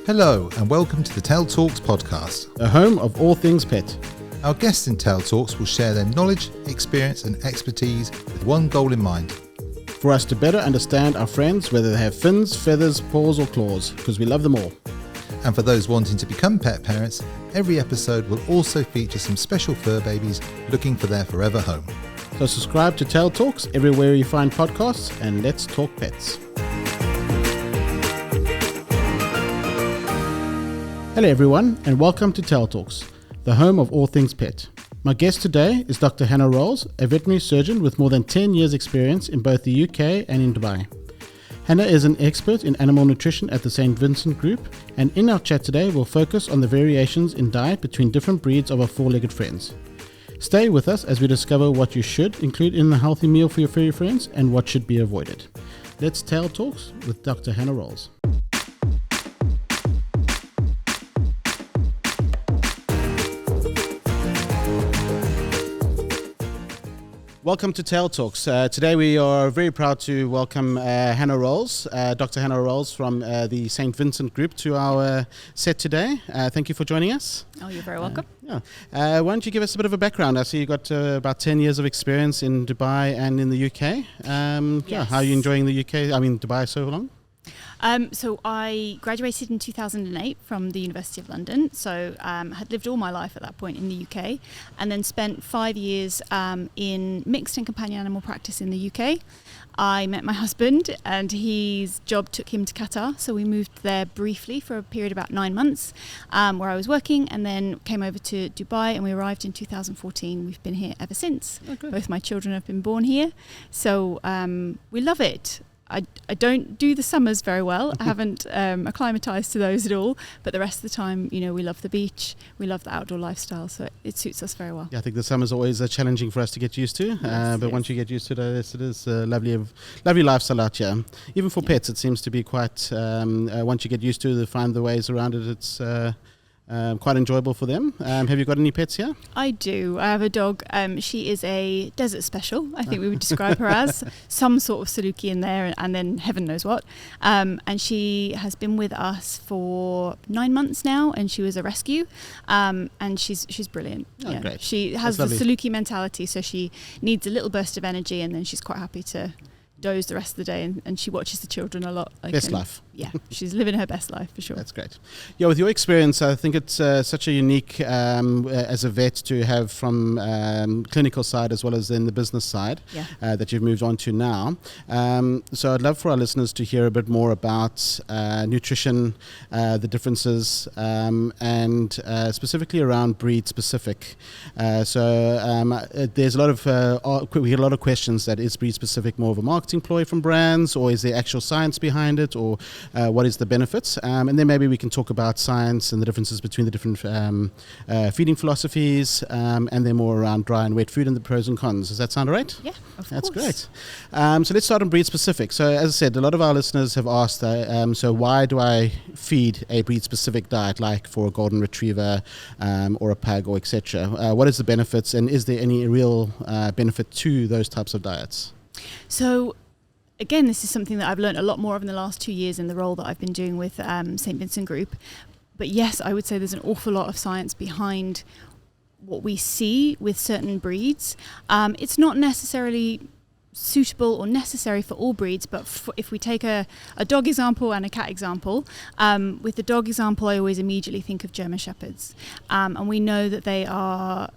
Hello and welcome to the Tell Talks podcast, the home of all things pet. Our guests in Tell Talks will share their knowledge, experience and expertise with one goal in mind. For us to better understand our friends, whether they have fins, feathers, paws or claws, because we love them all. And for those wanting to become pet parents, every episode will also feature some special fur babies looking for their forever home. So subscribe to Tell Talks everywhere you find podcasts and let's talk pets. Hello everyone and welcome to Tell Talks, the home of all things pet. My guest today is Dr. Hannah Rolls, a veterinary surgeon with more than 10 years experience in both the UK and in Dubai. Hannah is an expert in animal nutrition at the St. Vincent Group, and in our chat today we'll focus on the variations in diet between different breeds of our four-legged friends. Stay with us as we discover what you should include in the healthy meal for your furry friends and what should be avoided. Let's Tell Talks with Dr. Hannah Rolls. Welcome to Tell Talks. Today we are very proud to welcome Hannah Rolls, Dr. Hannah Rolls from the St. Vincent Group to our set today. Thank you for joining us. Oh, you're very welcome. Why don't you give us a bit of a background? I see you got about 10 years of experience in Dubai and in the UK. Yes. How are you enjoying the UK? I mean, Dubai so long? So I graduated in 2008 from the University of London, so had lived all my life at that point in the UK, and then spent 5 years in mixed and companion animal practice in the UK. I met my husband and his job took him to Qatar, so we moved there briefly for a period of about 9 months where I was working, and then came over to Dubai and we arrived in 2014. We've been here ever since. Okay. Both my children have been born here, so we love it. I don't do the summers very well. I haven't acclimatized to those at all. But the rest of the time, you know, we love the beach. We love the outdoor lifestyle. So it suits us very well. Yeah, I think the summer's always challenging for us to get used to. But once you get used to it, it is a lovely lifestyle out here. Even for pets, it seems to be quite, once you get used to find the ways around it, it's quite enjoyable for them. Have you got any pets here? I do. I have a dog. She is a desert special, I think we would describe her as. Some sort of Saluki in there and then heaven knows what. And she has been with us for 9 months now, and she was a rescue. And she's brilliant. Oh, yeah. Great. She has the Saluki mentality, so she needs a little burst of energy and then she's quite happy to doze the rest of the day, and she watches the children a lot. Best life. Yeah, she's living her best life for sure. That's great. Yeah, with your experience, I think it's such a unique as a vet to have from clinical side as well as in the business side that you've moved on to now. So I'd love for our listeners to hear a bit more about nutrition, the differences, and specifically around breed specific. There's a lot of we get a lot of questions that is breed specific more of a marketing ploy from brands, or is there actual science behind it, or what is the benefits? And then maybe we can talk about science and the differences between the different feeding philosophies, and then more around dry and wet food and the pros and cons. Does that sound all right? Yeah, of course. That's great. So let's start on breed specific. So as I said, a lot of our listeners have asked, so why do I feed a breed specific diet, like for a golden retriever or a pug or etc.? What is the benefits, and is there any real benefit to those types of diets? So again, this is something that I've learned a lot more of in the last 2 years in the role that I've been doing with St. Vincent Group. But yes, I would say there's an awful lot of science behind what we see with certain breeds. It's not necessarily suitable or necessary for all breeds, but if we take a dog example and a cat example, with the dog example, I always immediately think of German Shepherds. And we know that they are,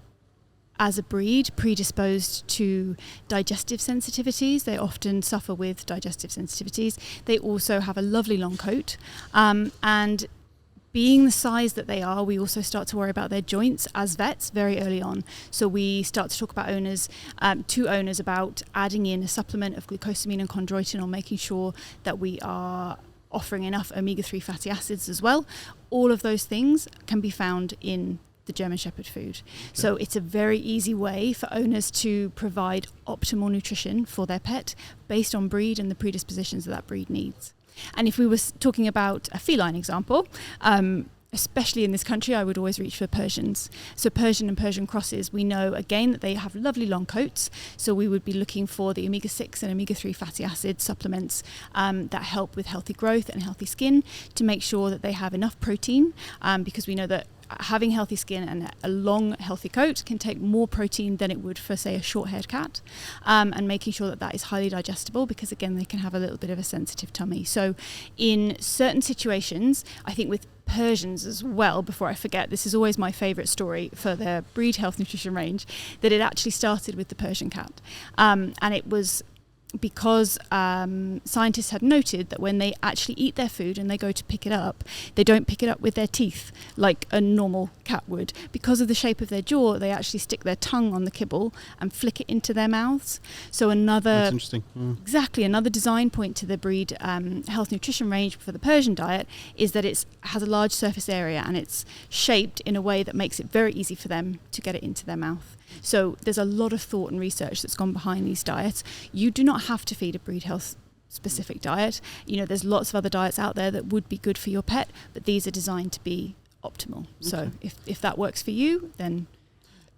as a breed, predisposed to digestive sensitivities. They often suffer with digestive sensitivities. They also have a lovely long coat. And being the size that they are, we also start to worry about their joints as vets very early on. So we start to talk about to owners about adding in a supplement of glucosamine and chondroitin, or making sure that we are offering enough omega-3 fatty acids as well. All of those things can be found in the German Shepherd food. So it's a very easy way for owners to provide optimal nutrition for their pet based on breed and the predispositions that breed needs. And if we were talking about a feline example, especially in this country, I would always reach for Persians. So Persian and Persian crosses, we know again that they have lovely long coats. So we would be looking for the omega-6 and omega-3 fatty acid supplements that help with healthy growth and healthy skin, to make sure that they have enough protein, because we know that having healthy skin and a long healthy coat can take more protein than it would for, say, a short-haired cat, and making sure that that is highly digestible, because again they can have a little bit of a sensitive tummy. So in certain situations, I think with Persians as well, before I forget, this is always my favourite story for their breed health nutrition range, that it actually started with the Persian cat, and it was because scientists had noted that when they actually eat their food and they go to pick it up, they don't pick it up with their teeth like a normal cat would. Because of the shape of their jaw, they actually stick their tongue on the kibble and flick it into their mouths. So That's interesting. Exactly, another design point to the breed health nutrition range for the Persian diet is that it has a large surface area, and it's shaped in a way that makes it very easy for them to get it into their mouth. So there's a lot of thought and research that's gone behind these diets. You do not have to feed a breed health specific diet. There's lots of other diets out there that would be good for your pet, but these are designed to be optimal. Okay. So if that works for you, then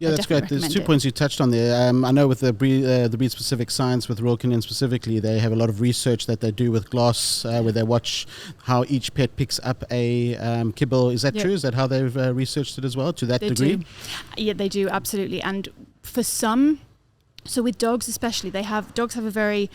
yeah, that's great. There's 2 points you touched on there. I know with the breed specific science, with Royal Canin specifically, they have a lot of research that they do with glass, where they watch how each pet picks up a kibble. Is that true? Is that how they've researched it as well, to that degree? Yeah, they do, absolutely. And for some, so with dogs especially, dogs have a very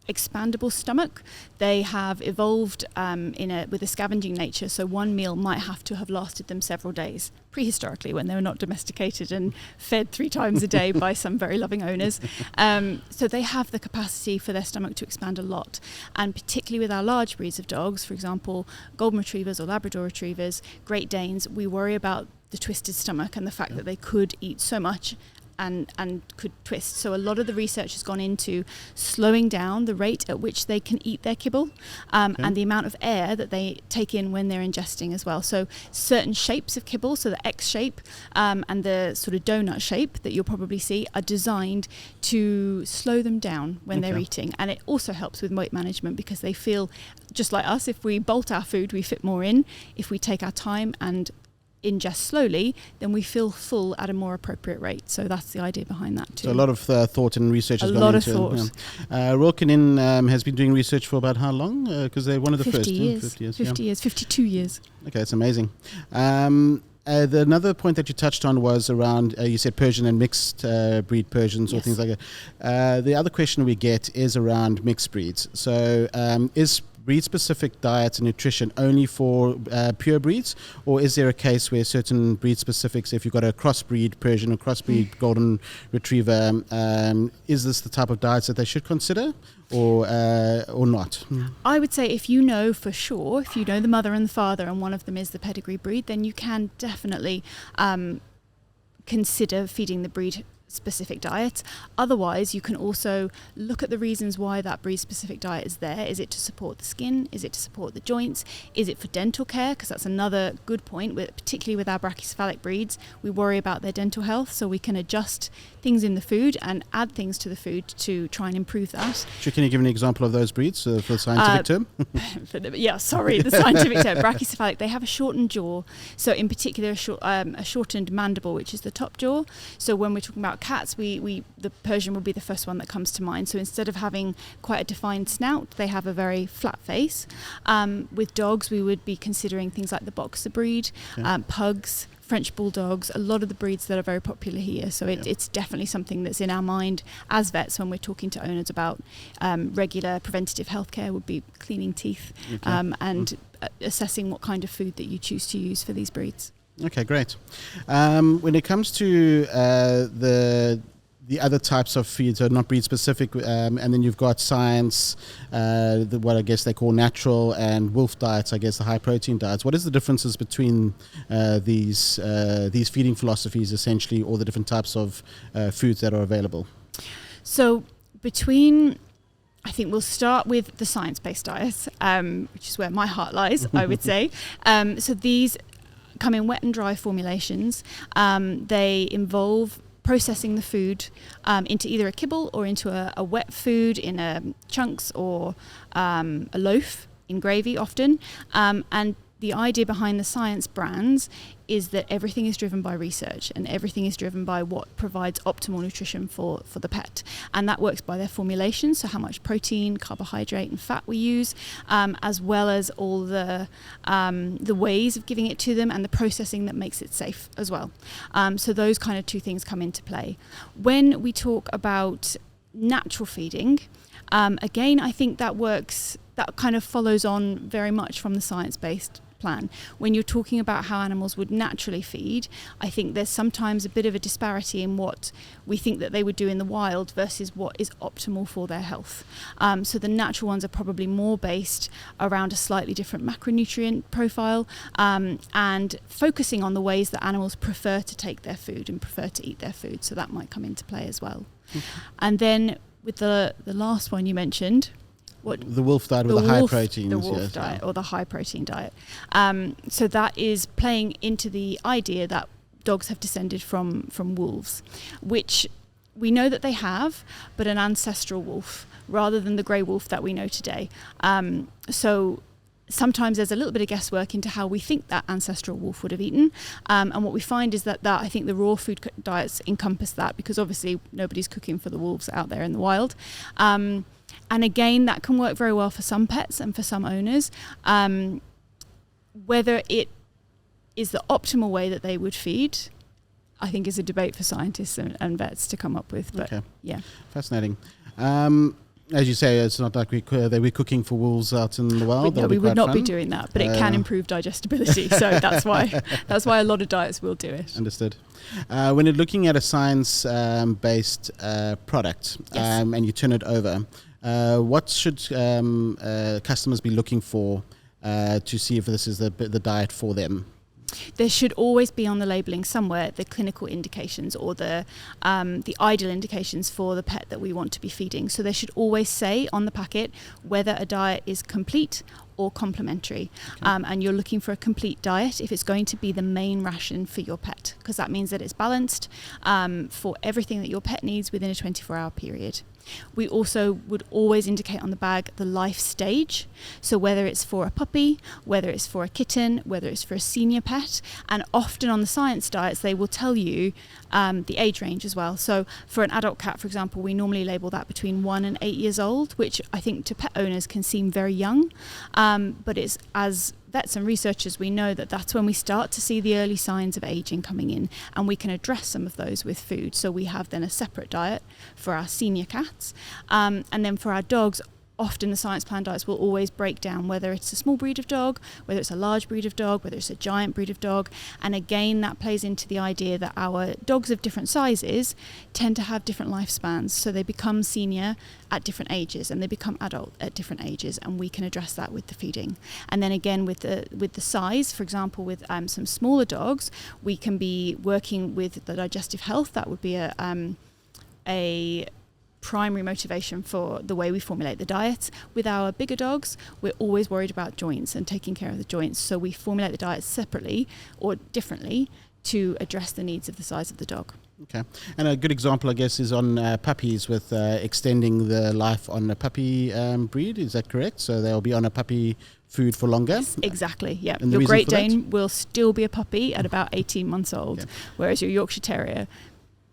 expandable stomach. They have evolved with a scavenging nature, so one meal might have to have lasted them several days prehistorically, when they were not domesticated and fed 3 times a day by some very loving owners. So they have the capacity for their stomach to expand a lot, and particularly with our large breeds of dogs, for example golden retrievers or Labrador retrievers, Great Danes, we worry about the twisted stomach and the fact that they could eat so much and could twist. So a lot of the research has gone into slowing down the rate at which they can eat their kibble, and the amount of air that they take in when they're ingesting as well. So certain shapes of kibble, so the X shape and the sort of donut shape that you'll probably see, are designed to slow them down when they're eating. And it also helps with weight management, because they feel just like us. If we bolt our food, we fit more in. If we take our time and ingest slowly, then we feel full at a more appropriate rate. So that's the idea behind that too. So a lot of thought and research has gone into it. A lot of thought. Royal Canin has been doing research for about how long? Because they're one of the 50 first. Years. 50 years. 52 years. Okay, that's amazing. Another point that you touched on was around, you said Persian and mixed breed Persians or things like that. The other question we get is around mixed breeds. So is breed-specific diets and nutrition only for pure breeds, or is there a case where certain breed specifics, if you've got a crossbreed Persian or crossbreed golden retriever, is this the type of diets that they should consider, or not? I would say if you know for sure, if you know the mother and the father and one of them is the pedigree breed, then you can definitely consider feeding the breed specific diets. Otherwise, you can also look at the reasons why that breed specific diet is there. Is it to support the skin? Is it to support the joints? Is it for dental care? Because that's another good point, particularly with our brachycephalic breeds. We worry about their dental health, so we can adjust things in the food and add things to the food to try and improve that. Sure, can you give an example of those breeds for the scientific term? The scientific term, brachycephalic, they have a shortened jaw. So in particular, a shortened mandible, which is the top jaw. So when we're talking about cats, the Persian will be the first one that comes to mind. So instead of having quite a defined snout, they have a very flat face. With dogs, we would be considering things like the boxer breed, pugs, French bulldogs, a lot of the breeds that are very popular here. So it's definitely something that's in our mind as vets when we're talking to owners about regular preventative healthcare. Would be cleaning teeth and assessing what kind of food that you choose to use for these breeds. Okay, great. When it comes to the other types of feeds are not breed specific, and then you've got science, what I guess they call natural, and wolf diets, I guess the high protein diets. What is the differences between these feeding philosophies essentially, or the different types of foods that are available? So I think we'll start with the science-based diets, which is where my heart lies, I would say. So these come in wet and dry formulations. They involve processing the food into either a kibble or into a wet food in chunks or a loaf in gravy often. And the idea behind the science brands is that everything is driven by research and everything is driven by what provides optimal nutrition for the pet. And that works by their formulation, so how much protein, carbohydrate and fat we use, as well as all the ways of giving it to them and the processing that makes it safe as well. So those kind of two things come into play. When we talk about natural feeding, again, I think that kind of follows on very much from the science-based plan. When you're talking about how animals would naturally feed, I think there's sometimes a bit of a disparity in what we think that they would do in the wild versus what is optimal for their health. So the natural ones are probably more based around a slightly different macronutrient profile, and focusing on the ways that animals prefer to take their food and prefer to eat their food. So that might come into play as well. And then with the last one you mentioned, the wolf diet with the high protein. The wolf diet or the high protein diet. So that is playing into the idea that dogs have descended from wolves, which we know that they have, but an ancestral wolf rather than the grey wolf that we know today. So sometimes there's a little bit of guesswork into how we think that ancestral wolf would have eaten. And what we find is that I think the raw food diets encompass that, because obviously nobody's cooking for the wolves out there in the wild. And again, that can work very well for some pets and for some owners. Whether it is the optimal way that they would feed, I think is a debate for scientists and vets to come up with. But yeah. Fascinating. As you say, it's not like they were cooking for wolves out in the wild. We would not be doing that, but it can improve digestibility. So that's why a lot of diets will do it. Understood. When you're looking at a science-based product, yes. And you turn it over, what should customers be looking for to see if this is the diet for them? There should always be on the labelling somewhere the clinical indications or the ideal indications for the pet that we want to be feeding. So there should always say on the packet whether a diet is complete or complementary. Okay. And you're looking for a complete diet if it's going to be the main ration for your pet, because that means that it's balanced for everything that your pet needs within a 24-hour period. We also would always indicate on the bag the life stage, so whether it's for a puppy, whether it's for a kitten, whether it's for a senior pet, and often on the science diets they will tell you the age range as well. So for an adult cat, for example, we normally label that between 1 and 8 years old, which I think to pet owners can seem very young, but it's, as vets and researchers, we know that that's when we start to see the early signs of aging coming in, and we can address some of those with food. So we have then a separate diet for our senior cats, and then for our dogs, often the science plan diets will always break down whether it's a small breed of dog, whether it's a large breed of dog, whether it's a giant breed of dog. And again, that plays into the idea that our dogs of different sizes tend to have different lifespans. So they become senior at different ages and they become adult at different ages, and we can address that with the feeding. And then again, with the size, for example, with some smaller dogs, we can be working with the digestive health. That would be a primary motivation for the way we formulate the diets. With our bigger dogs, we're always worried about joints and taking care of the joints, so we formulate the diets separately or differently to address the needs of the size of the dog. Okay, and a good example, I guess, is on puppies, with extending the life on a puppy breed. Is that correct? So they'll be on a puppy food for longer? Yes, exactly, yeah. Your Great Dane will still be a puppy at about 18 months old, whereas your Yorkshire Terrier,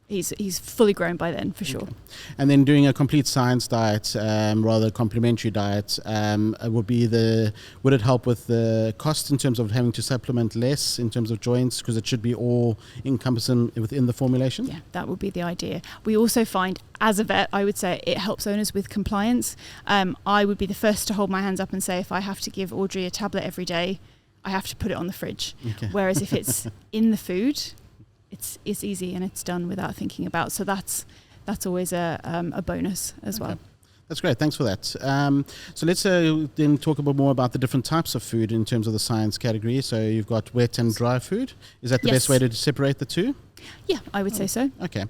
he's fully grown by then, for sure. Okay. And then doing a complete science diet, rather complementary diet, would it help with the cost in terms of having to supplement less in terms of joints, because it should be all encompassing within the formulation? Yeah, that would be the idea. We also find, as a vet, I would say it helps owners with compliance. I would be the first to hold my hands up and say, if I have to give Audrey a tablet every day, I have to put it on the fridge. Okay. Whereas if it's in the food, it's easy and it's done without thinking about. So that's always a bonus as well. That's great. Thanks for that. So let's then talk a bit more about the different types of food in terms of the science category. So you've got wet and dry food. Is that the best way to separate the two? Yeah, I would say so. Okay.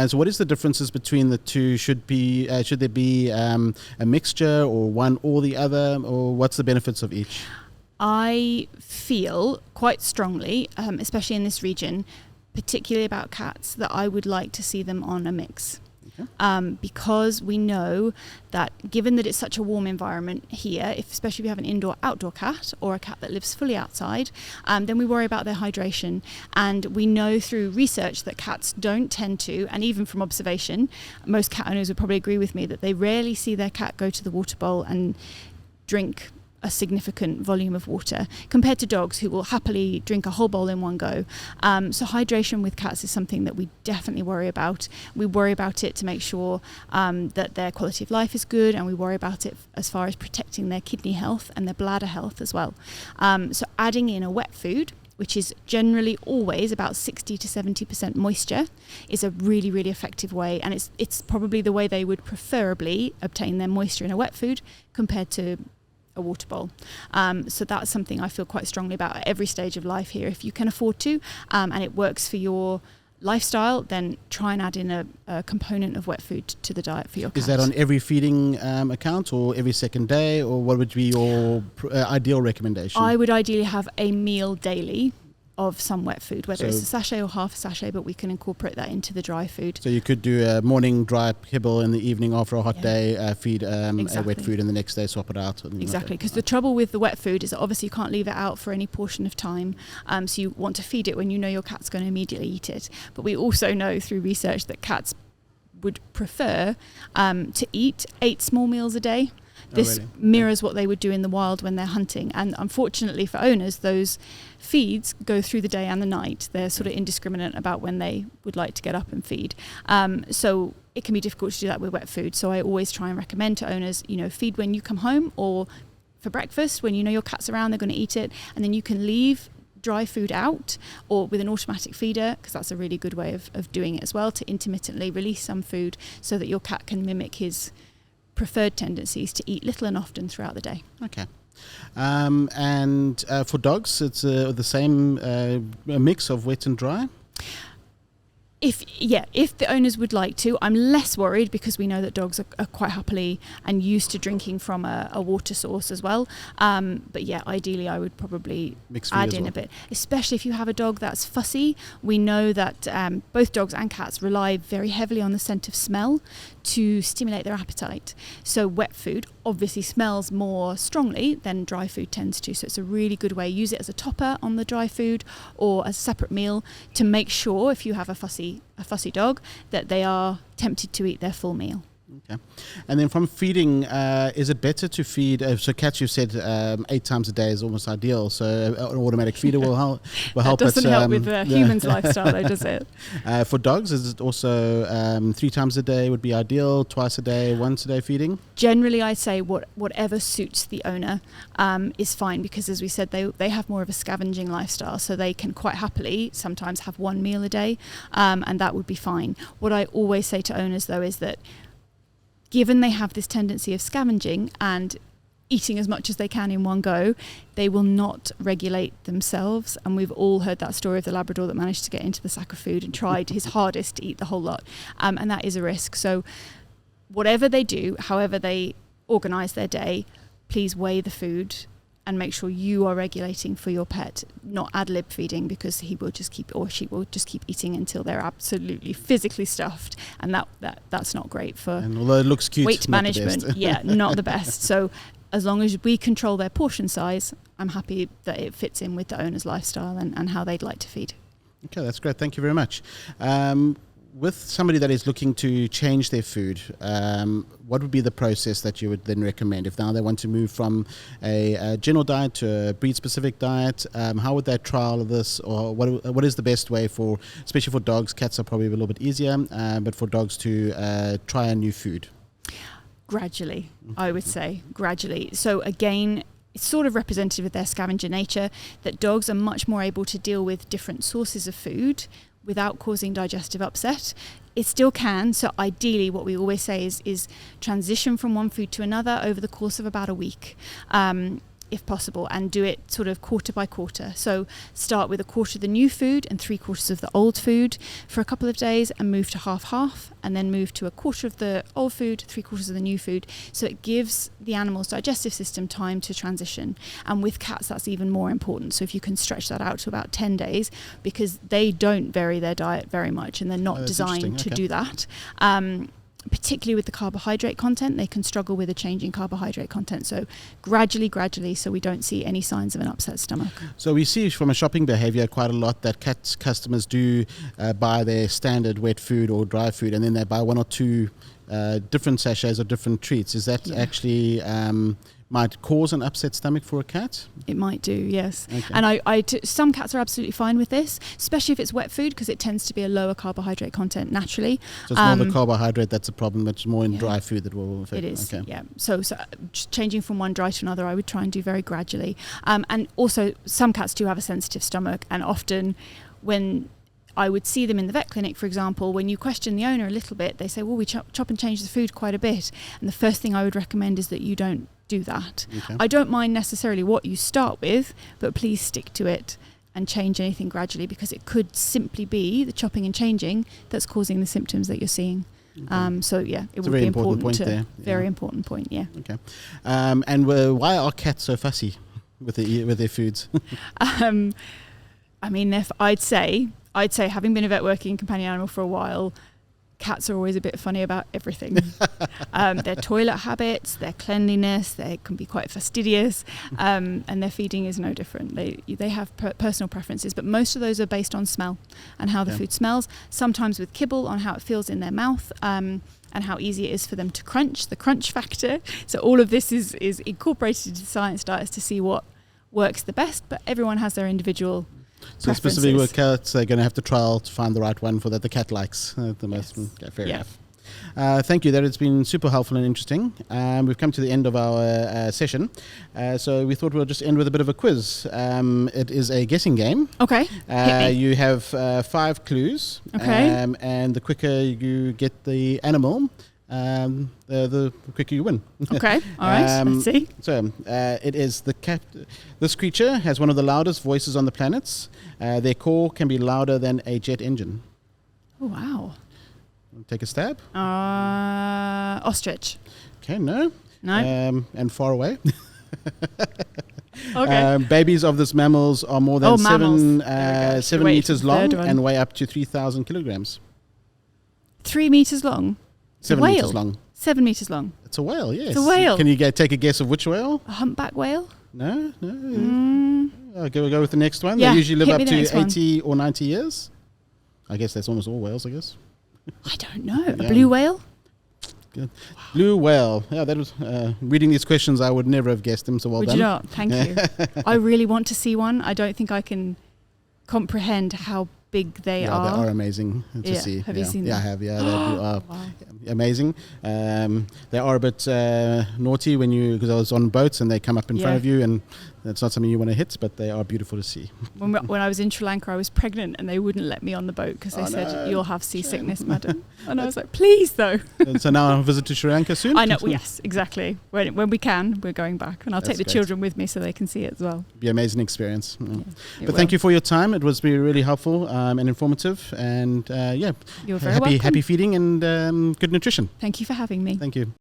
So what is the differences between the two? Should there be a mixture, or one or the other, or what's the benefits of each? I feel quite strongly, especially in this region, particularly about cats, that I would like to see them on a mix. because we know that given that it's such a warm environment here, especially if you have an indoor-outdoor cat or a cat that lives fully outside, then we worry about their hydration. And we know through research that cats don't tend to, and even from observation, most cat owners would probably agree with me that they rarely see their cat go to the water bowl and drink a significant volume of water compared to dogs who will happily drink a whole bowl in one go. So hydration with cats is something that we definitely worry about. We worry about it to make sure that their quality of life is good, and we worry about it as far as protecting their kidney health and their bladder health as well. So adding in a wet food, which is generally always about 60 to 70% moisture, is a really, really effective way. And it's probably the way they would preferably obtain their moisture in a wet food compared to a water bowl. So that's something I feel quite strongly about at every stage of life here. If you can afford to, and it works for your lifestyle, then try and add in a component of wet food to the diet for your cat. Is that on every feeding account or every second day, or what would be your ideal recommendation? I would ideally have a meal daily of some wet food, whether it's a sachet or half a sachet, but we can incorporate that into the dry food. So you could do a morning dry kibble, in the evening after a hot day, feed a wet food, and the next day swap it out. Exactly, because the trouble with the wet food is that obviously you can't leave it out for any portion of time, so you want to feed it when you know your cat's going to immediately eat it. But we also know through research that cats would prefer to eat 8 small meals a day. This mirrors what they would do in the wild when they're hunting. And unfortunately for owners, those feeds go through the day and the night. They're sort of indiscriminate about when they would like to get up and feed. So it can be difficult to do that with wet food. So I always try and recommend to owners, feed when you come home or for breakfast. When you know your cat's around, they're going to eat it. And then you can leave dry food out or with an automatic feeder, because that's a really good way of doing it as well, to intermittently release some food so that your cat can mimic his preferred tendencies to eat little and often throughout the day. Okay. And for dogs, it's the same mix of wet and dry? If the owners would like to. I'm less worried because we know that dogs are quite happily and used to drinking from a water source as well. But yeah, ideally I would probably add in a bit, especially if you have a dog that's fussy. We know that both dogs and cats rely very heavily on the scent of smell to stimulate their appetite. So wet food obviously smells more strongly than dry food tends to. So it's a really good way. Use it as a topper on the dry food or as a separate meal to make sure, if you have a fussy dog, that they are tempted to eat their full meal. Okay. And then from feeding, is it better to feed, so cats, you've said 8 times a day is almost ideal, so an automatic feeder will help. That doesn't help with the human's lifestyle though, does it? For dogs, is it also 3 times a day would be ideal, twice a day, once a day feeding? Generally, I say whatever suits the owner is fine, because as we said, they have more of a scavenging lifestyle, so they can quite happily sometimes have 1 meal a day, and that would be fine. What I always say to owners though is that given they have this tendency of scavenging and eating as much as they can in one go, they will not regulate themselves. And we've all heard that story of the Labrador that managed to get into the sack of food and tried his hardest to eat the whole lot. And that is a risk. So whatever they do, however they organise their day, please weigh the food and make sure you are regulating for your pet, not ad lib feeding, because he will just keep, or she will just keep eating until they're absolutely physically stuffed, and that's not great for. And although it looks cute, weight management, not the best. So as long as we control their portion size, I'm happy that it fits in with the owner's lifestyle and how they'd like to feed. Okay, that's great. Thank you very much. With somebody that is looking to change their food, what would be the process that you would then recommend? If now they want to move from a general diet to a breed-specific diet, how would they trial this, or what is the best way for, especially for dogs? Cats are probably a little bit easier, but for dogs to try a new food? Gradually, I would say, gradually. So again, it's sort of representative of their scavenger nature, that dogs are much more able to deal with different sources of food without causing digestive upset. It still can, so ideally what we always say is transition from one food to another over the course of about a week, if possible, and do it sort of quarter by quarter. So start with a quarter of the new food and 3/4 of the old food for a couple of days, and move to half, and then move to a quarter of the old food, 3/4 of the new food. So it gives the animal's digestive system time to transition. And with cats, that's even more important. So if you can stretch that out to about 10 days, because they don't vary their diet very much, and they're not designed to do that. particularly with the carbohydrate content, they can struggle with a change in carbohydrate content. So gradually, so we don't see any signs of an upset stomach. So we see from a shopping behavior quite a lot that customers do buy their standard wet food or dry food, and then they buy one or two different sachets of different treats. Is that actually might cause an upset stomach for a cat? It might do, yes. Okay. And some cats are absolutely fine with this, especially if it's wet food, because it tends to be a lower carbohydrate content naturally. So it's more the carbohydrate that's a problem, it's more in dry food that will affect. It is, okay. yeah. So changing from one dry to another, I would try and do very gradually. And also, some cats do have a sensitive stomach, and often when I would see them in the vet clinic, for example, when you question the owner a little bit, they say, well, we chop and change the food quite a bit. And the first thing I would recommend is that you don't do that. Okay. I don't mind necessarily what you start with, but please stick to it and change anything gradually, because it could simply be the chopping and changing that's causing the symptoms that you're seeing. Okay. So yeah, it It's a would very be important important point to there. very important point. Yeah. Okay. And why are cats so fussy with their foods? I mean, if I'd say having been a vet working companion animal for a while, cats are always a bit funny about everything. Their toilet habits, their cleanliness, they can be quite fastidious, and their feeding is no different. They have personal preferences, but most of those are based on smell and how the food smells, sometimes with kibble on how it feels in their mouth, and how easy it is for them to crunch, the crunch factor. So all of this is incorporated into science diets to see what works the best, but everyone has their individual So specifically with cats, they're going to have to trial to find the right one for that the cat likes the most. Okay, fair enough. Thank you. That has been super helpful and interesting. We've come to the end of our session. So we thought we'll just end with a bit of a quiz. It is a guessing game. Okay. You have 5 clues. Okay. And the quicker you get the animal, the quicker you win. Okay, all right, let's see. So it is the cat. This creature has one of the loudest voices on the planet. Their call can be louder than a jet engine. Oh, wow. Take a stab. Ostrich. Okay, no. No. And far away. Okay. Babies of this mammals are more than 7 meters long and weigh up to 3,000 kilograms. 3 meters long? 7 meters long. 7 meters long. It's a whale, yes. It's a whale. Can you take a guess of which whale? A humpback whale? No. Go with the next one. Yeah, They usually live hit up me the to next 80 or 90 years. I guess that's almost all whales, I guess. I don't know. A blue whale? Good. Blue whale. Yeah, that was reading these questions. I would never have guessed them. So well Would done. you not? Thank you. I really want to see one. I don't think I can comprehend how big they are. They are amazing to see. Have you seen them? Yeah, I have. Yeah, they are Wow. amazing. They are a bit naughty because I was on boats and they come up in front of you, and that's not something you want to hit, but they are beautiful to see. When I was in Sri Lanka, I was pregnant and they wouldn't let me on the boat because they said, "You'll have seasickness, madam." And I was like, "Please, though." So now I'll visit to Sri Lanka soon? I know, yes, exactly. When we can, we're going back. And I'll take the children with me so they can see it as well. Be an amazing experience. But thank you for your time. It was really helpful and informative. And you're very welcome. Happy feeding and good nutrition. Thank you for having me. Thank you.